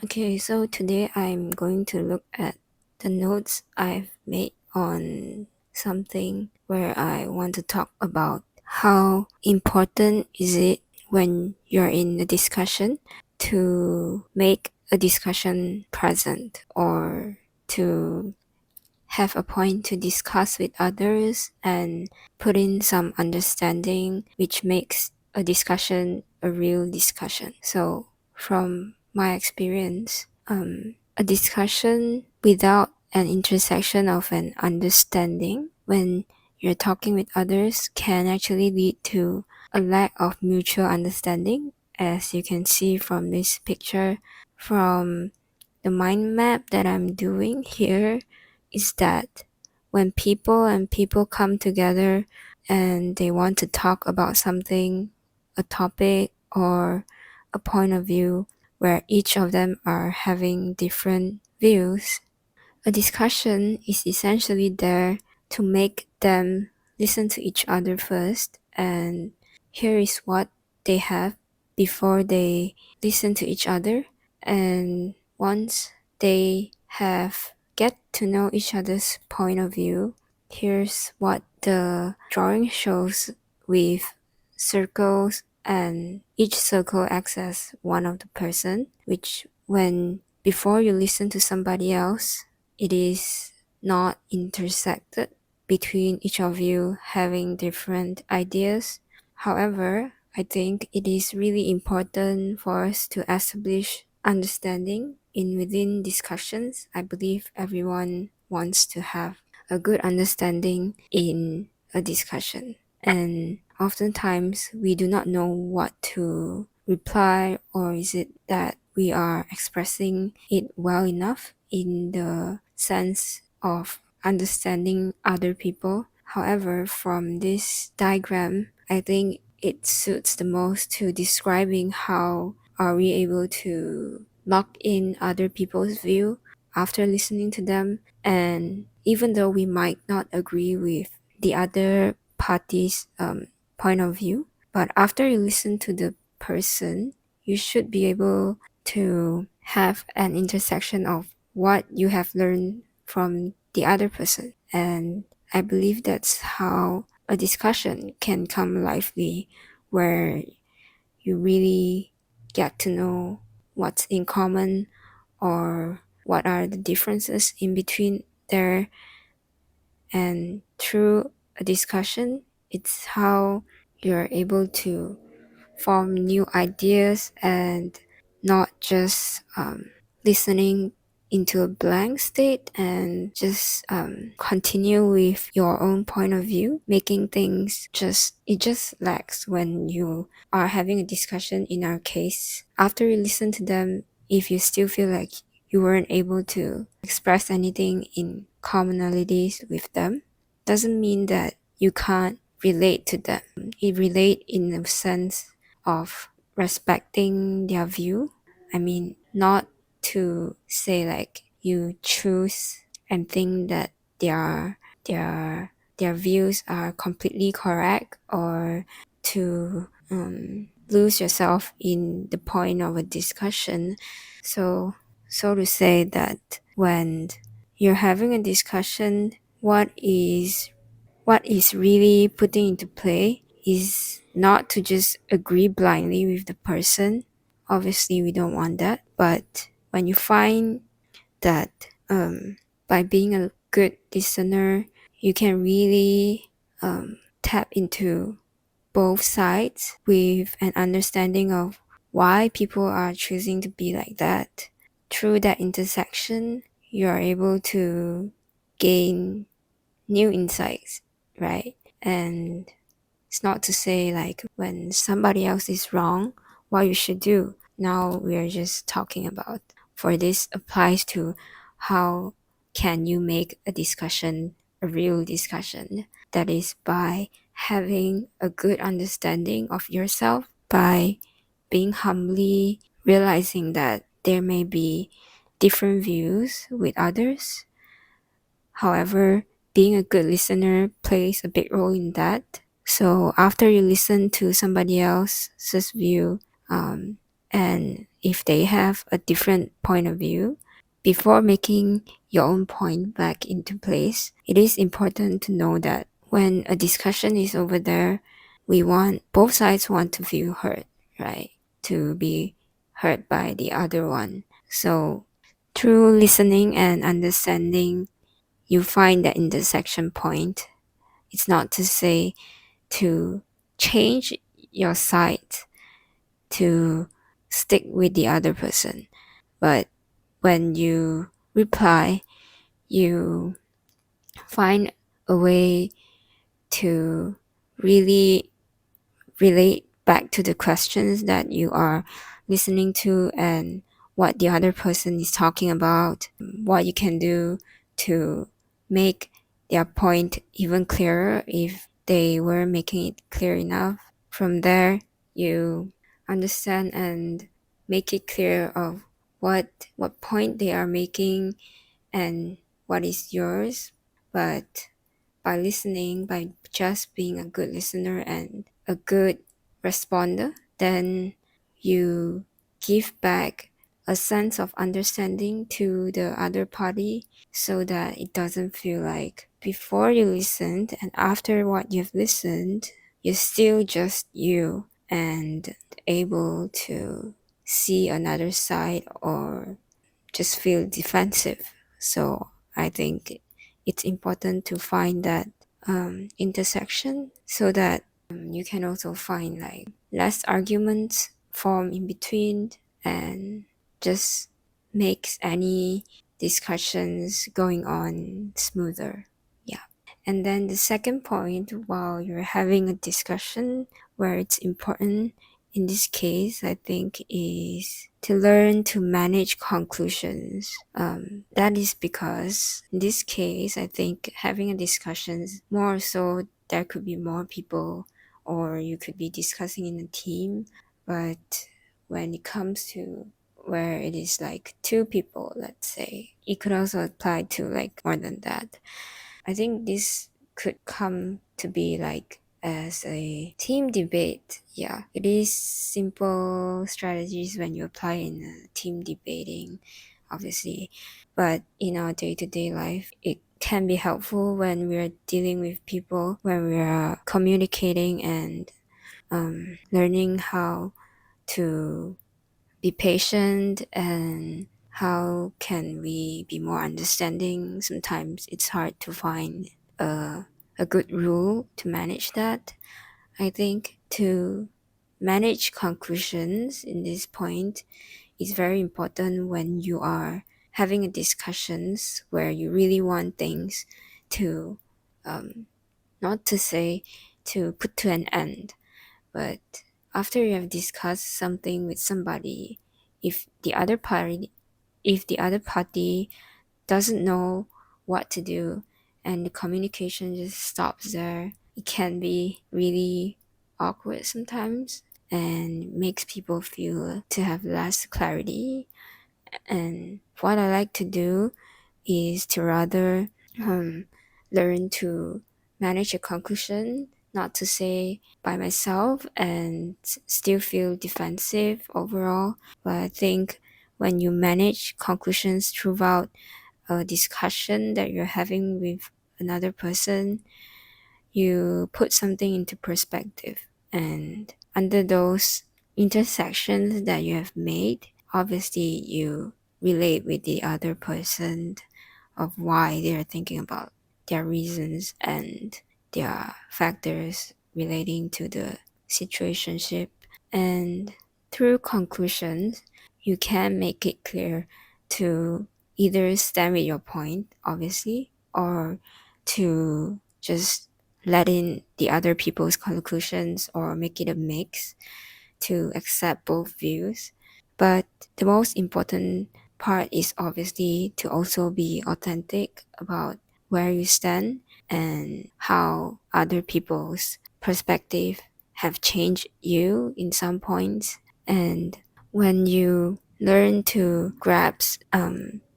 Okay, so today I'm going to look at the notes I've made on something where I want to talk about how important is it when you're in a discussion to make a discussion present or to have a point to discuss with others and put in some understanding which makes a discussion a real discussion. So from my experience, a discussion without an intersection of an understanding when you're talking with others can actually lead to a lack of mutual understanding, as you can see from this picture. From the mind map that I'm doing here is that when people come together and they want to talk about something, a topic or a point of view where each of them are having different views, a discussion is essentially there to make them listen to each other first and here is what they have before they listen to each other. And once they have get to know each other's point of view, here's what the drawing shows with circles, and each circle acts as one of the person, which when before you listen to somebody else, it is not intersected between each of you having different ideas. However, I think it is really important for us to establish understanding in within discussions. I believe everyone wants to have a good understanding in a discussion. And oftentimes we do not know what to reply, or is it that we are expressing it well enough in the sense of understanding other people. However, from this diagram, I think it suits the most to describing how are we able to lock in other people's view after listening to them. And even though we might not agree with the other party's point of view, but after you listen to the person, you should be able to have an intersection of what you have learned from the other person. And I believe that's how a discussion can come lively, where you really get to know what's in common or what are the differences in between there. And through a discussion, it's how you're able to form new ideas and not just listening into a blank state and just continue with your own point of view, making things just it just lacks when you are having a discussion. In our case, after you listen to them, if you still feel like you weren't able to express anything in commonalities with them, doesn't mean that you can't relate to them. It relate in the sense of respecting their view. I mean, not to say like you choose and think that their their views are completely correct, or to lose yourself in the point of a discussion. So to say that when you're having a discussion, what is really putting into play is not to just agree blindly with the person. Obviously, we don't want that. But when you find that by being a good listener, you can really tap into both sides with an understanding of why people are choosing to be like that. Through that intersection, you are able to gain new insights, right? And it's not to say like when somebody else is wrong, what you should do. Now we are just talking about, for this applies to how can you make a discussion a real discussion. That is by having a good understanding of yourself, by being humbly realizing that there may be different views with others. However, being a good listener plays a big role in that. So after you listen to somebody else's view, and if they have a different point of view. Before making your own point back into place, it is important to know that when a discussion is over there, both sides want to feel heard, right? To be heard by the other one. So through listening and understanding, you find that intersection point. It's not to say to change your side to stick with the other person, but when you reply, you find a way to really relate back to the questions that you are listening to and what the other person is talking about, what you can do to make their point even clearer if they were making it clear enough. From there, you understand and make it clear of what point they are making and what is yours. But by listening, by just being a good listener and a good responder, then you give back a sense of understanding to the other party so that it doesn't feel like before you listened and after what you've listened, you're still just you and able to see another side or just feel defensive. So I think it's important to find that intersection so that you can also find like less arguments form in between and just makes any discussions going on smoother. Yeah. And then the second point, while you're having a discussion where it's important in this case, I think, is to learn to manage conclusions. That is because in this case, I think having a discussion more so there could be more people or you could be discussing in a team. But when it comes to where it is like two people, let's say, it could also apply to like more than that. I think this could come to be like as a team debate. Yeah, it is simple strategies when you apply in a team debating, obviously. But in our day to day life, it can be helpful when we're dealing with people, when we are communicating and learning how to be patient and how can we be more understanding. Sometimes it's hard to find a good rule to manage that. I think to manage conclusions in this point is very important when you are having a discussions where you really want things to not to say to put to an end, but after you have discussed something with somebody, if the other party if the other party doesn't know what to do and the communication just stops there, it can be really awkward sometimes and makes people feel to have less clarity. And what I like to do is to rather um, learn to manage a conclusion, not to say by myself and still feel defensive overall. But I think when you manage conclusions throughout a discussion that you're having with another person, you put something into perspective. And under those intersections that you have made, obviously you relate with the other person of why they're thinking about their reasons and their factors relating to the situationship. And through conclusions, you can make it clear to either stand with your point, obviously, or to just let in the other people's conclusions or make it a mix to accept both views. But the most important part is obviously to also be authentic about where you stand and how other people's perspective have changed you in some points. And when you learn to grasp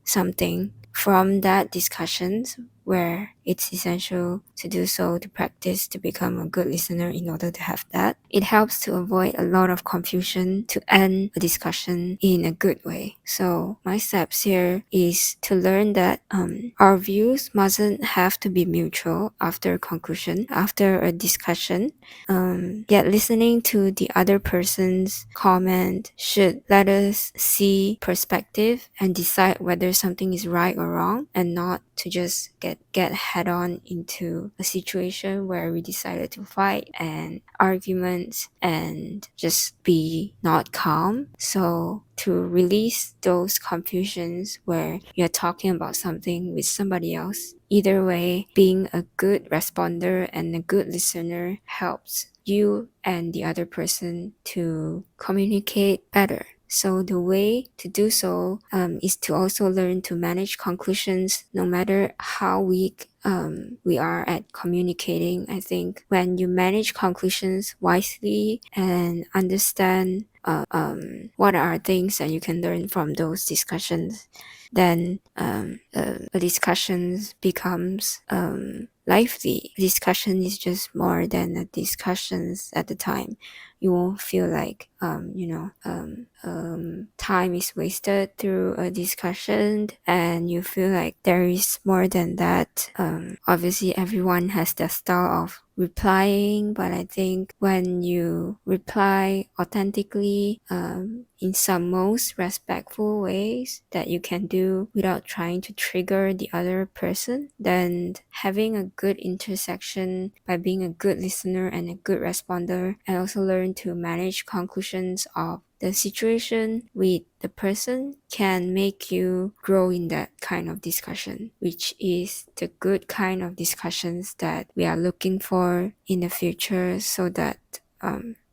something from that discussions, where it's essential to do so, to practice to become a good listener in order to have that. It helps to avoid a lot of confusion, to end a discussion in a good way. So my steps here is to learn that our views mustn't have to be mutual after a conclusion, after a discussion. Yet listening to the other person's comment should let us see perspective and decide whether something is right or wrong, and not to just get head on into a situation where we decided to fight and arguments and just be not calm. So to release those confusions where you're talking about something with somebody else, either way, being a good responder and a good listener helps you and the other person to communicate better. So the way to do so is to also learn to manage conclusions no matter how weak we are at communicating. I think when you manage conclusions wisely and understand what are things that you can learn from those discussions, then a discussion becomes lively. A discussion is just more than a discussions at the time. You won't feel like time is wasted through a discussion, and you feel like there is more than that. Obviously everyone has their style of replying, but I think when you reply authentically, in some most respectful ways that you can do without trying to trigger the other person, then having a good intersection by being a good listener and a good responder, and also learn to manage conclusions of the situation with the person, can make you grow in that kind of discussion, which is the good kind of discussions that we are looking for in the future, so that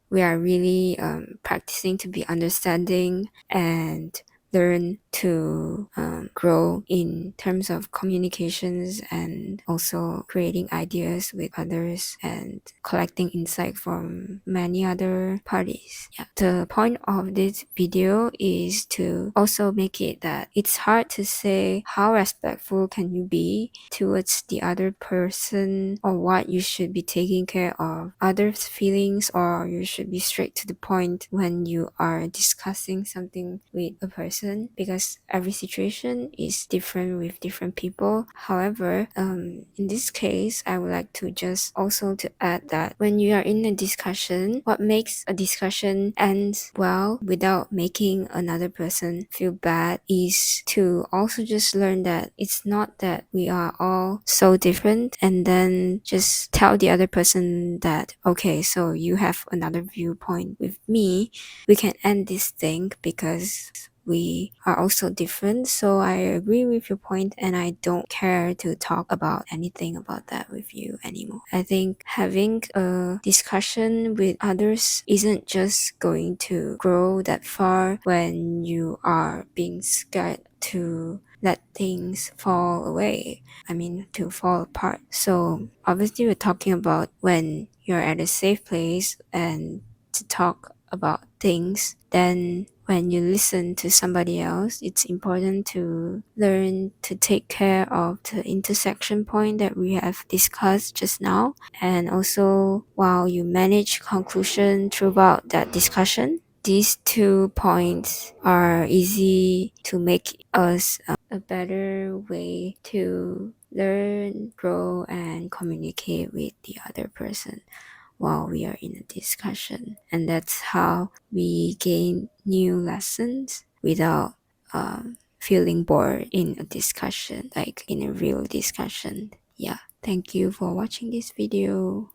we are really practicing to be understanding and learn to grow in terms of communications, and also creating ideas with others and collecting insight from many other parties. Yeah. The point of this video is to also make it that it's hard to say how respectful can you be towards the other person, or what you should be taking care of others' feelings, or you should be straight to the point when you are discussing something with a person, because every situation is different with different people. However, in this case, I would like to just also to add that when you are in a discussion, what makes a discussion end well without making another person feel bad is to also just learn that it's not that we are all so different, and then just tell the other person that, okay, so you have another viewpoint with me, we can end this thing because we are also different. So I agree with your point, and I don't care to talk about anything about that with you anymore. I think having a discussion with others isn't just going to grow that far when you are being scared to let things fall away. I mean, to fall apart. So obviously we're talking about when you're at a safe place and to talk about things. Then when you listen to somebody else, it's important to learn to take care of the intersection point that we have discussed just now, and also while you manage conclusion throughout that discussion. These 2 points are easy to make us a better way to learn, grow, and communicate with the other person while we are in a discussion. And that's how we gain new lessons without feeling bored in a discussion, like in a real discussion. Yeah. Thank you for watching this video.